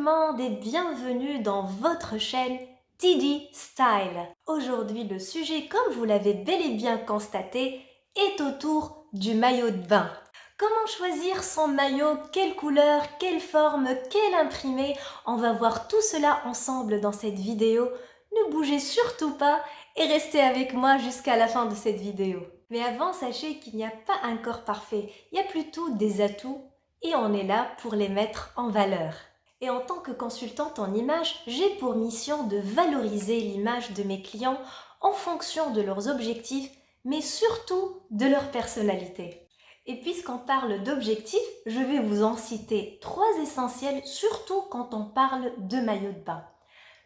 monde et bienvenue dans votre chaîne TD Style. Aujourd'hui, le sujet, comme vous l'avez bel et bien constaté, est autour du maillot de bain. Comment choisir son maillot, quelle couleur, quelle forme, quel imprimé? On va voir tout cela ensemble dans cette vidéo. Ne bougez surtout pas et restez avec moi jusqu'à la fin de cette vidéo. Mais avant, sachez qu'il n'y a pas un corps parfait, il y a plutôt des atouts et on est là pour les mettre en valeur. Et en tant que consultante en images, j'ai pour mission de valoriser l'image de mes clients en fonction de leurs objectifs, mais surtout de leur personnalité. Et puisqu'on parle d'objectifs, je vais vous en citer 3 essentiels, surtout quand on parle de maillot de bain.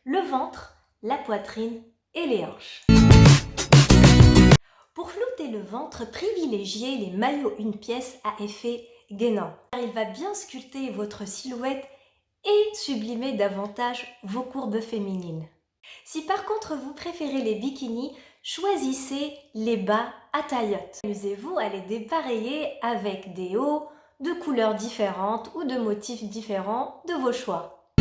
Le ventre, la poitrine et les hanches. Pour flouter le ventre, privilégiez les maillots une pièce à effet gainant, car il va bien sculpter votre silhouette et sublimer davantage vos courbes féminines. Si par contre vous préférez les bikinis, choisissez les bas à taille haute. Amusez-vous à les dépareiller avec des hauts de couleurs différentes ou de motifs différents de vos choix.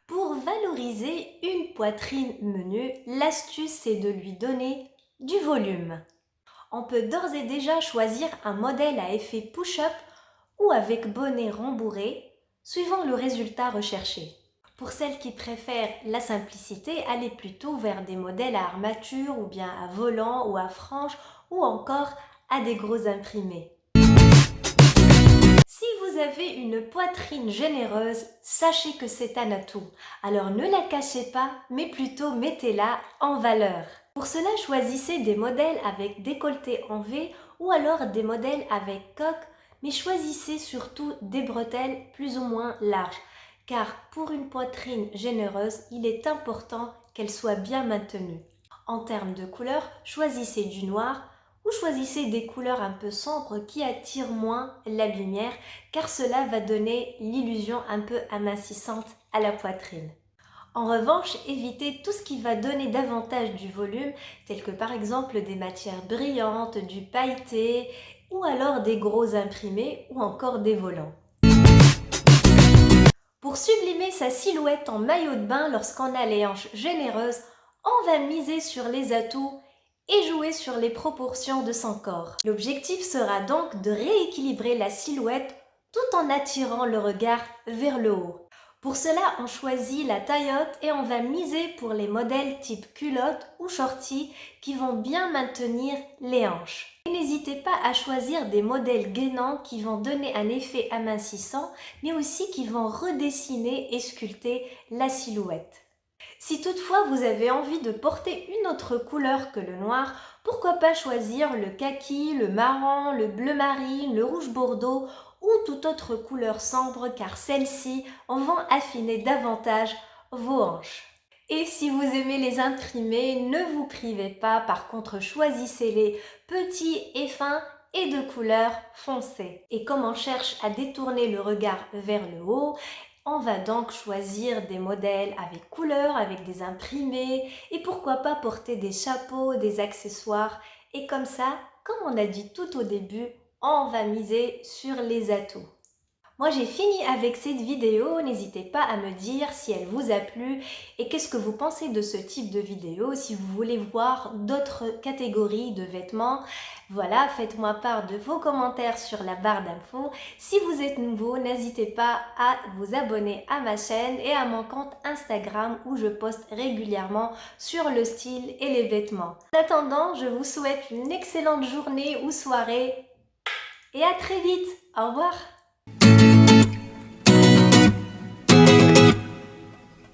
Pour valoriser une poitrine menue, l'astuce c'est de lui donner du volume. On peut d'ores et déjà choisir un modèle à effet push-up ou avec bonnet rembourré, suivant le résultat recherché. Pour celles qui préfèrent la simplicité, allez plutôt vers des modèles à armature ou bien à volant ou à franges ou encore à des gros imprimés. Si vous avez une poitrine généreuse, sachez que c'est un atout. Alors ne la cachez pas, mais plutôt mettez-la en valeur. Pour cela, choisissez des modèles avec décolleté en V ou alors des modèles avec coque, mais choisissez surtout des bretelles plus ou moins larges, car pour une poitrine généreuse, il est important qu'elle soit bien maintenue. En termes de couleurs, choisissez du noir ou choisissez des couleurs un peu sombres qui attirent moins la lumière, car cela va donner l'illusion un peu amincissante à la poitrine. En revanche, évitez tout ce qui va donner davantage du volume, tel que par exemple des matières brillantes, du pailleté, ou alors des gros imprimés, ou encore des volants. Pour sublimer sa silhouette en maillot de bain lorsqu'on a les hanches généreuses, on va miser sur les atouts et jouer sur les proportions de son corps. L'objectif sera donc de rééquilibrer la silhouette tout en attirant le regard vers le haut. Pour cela, on choisit la taille haute et on va miser pour les modèles type culotte ou shorty qui vont bien maintenir les hanches. Et n'hésitez pas à choisir des modèles gainants qui vont donner un effet amincissant, mais aussi qui vont redessiner et sculpter la silhouette. Si toutefois vous avez envie de porter une autre couleur que le noir, pourquoi pas choisir le kaki, le marron, le bleu marine, le rouge bordeaux ou toute autre couleur sombre, car celles-ci vont affiner davantage vos hanches. Et si vous aimez les imprimés, ne vous privez pas, par contre choisissez-les petits et fins et de couleur foncée. Et comme on cherche à détourner le regard vers le haut, on va donc choisir des modèles avec couleur, avec des imprimés et pourquoi pas porter des chapeaux, des accessoires. Et comme ça, comme on a dit tout au début, on va miser sur les atouts. Moi j'ai fini avec cette vidéo, n'hésitez pas à me dire si elle vous a plu et qu'est-ce que vous pensez de ce type de vidéo, si vous voulez voir d'autres catégories de vêtements. Voilà, faites-moi part de vos commentaires sur la barre d'infos. Si vous êtes nouveau, n'hésitez pas à vous abonner à ma chaîne et à mon compte Instagram où je poste régulièrement sur le style et les vêtements. En attendant, je vous souhaite une excellente journée ou soirée et à très vite. Au revoir.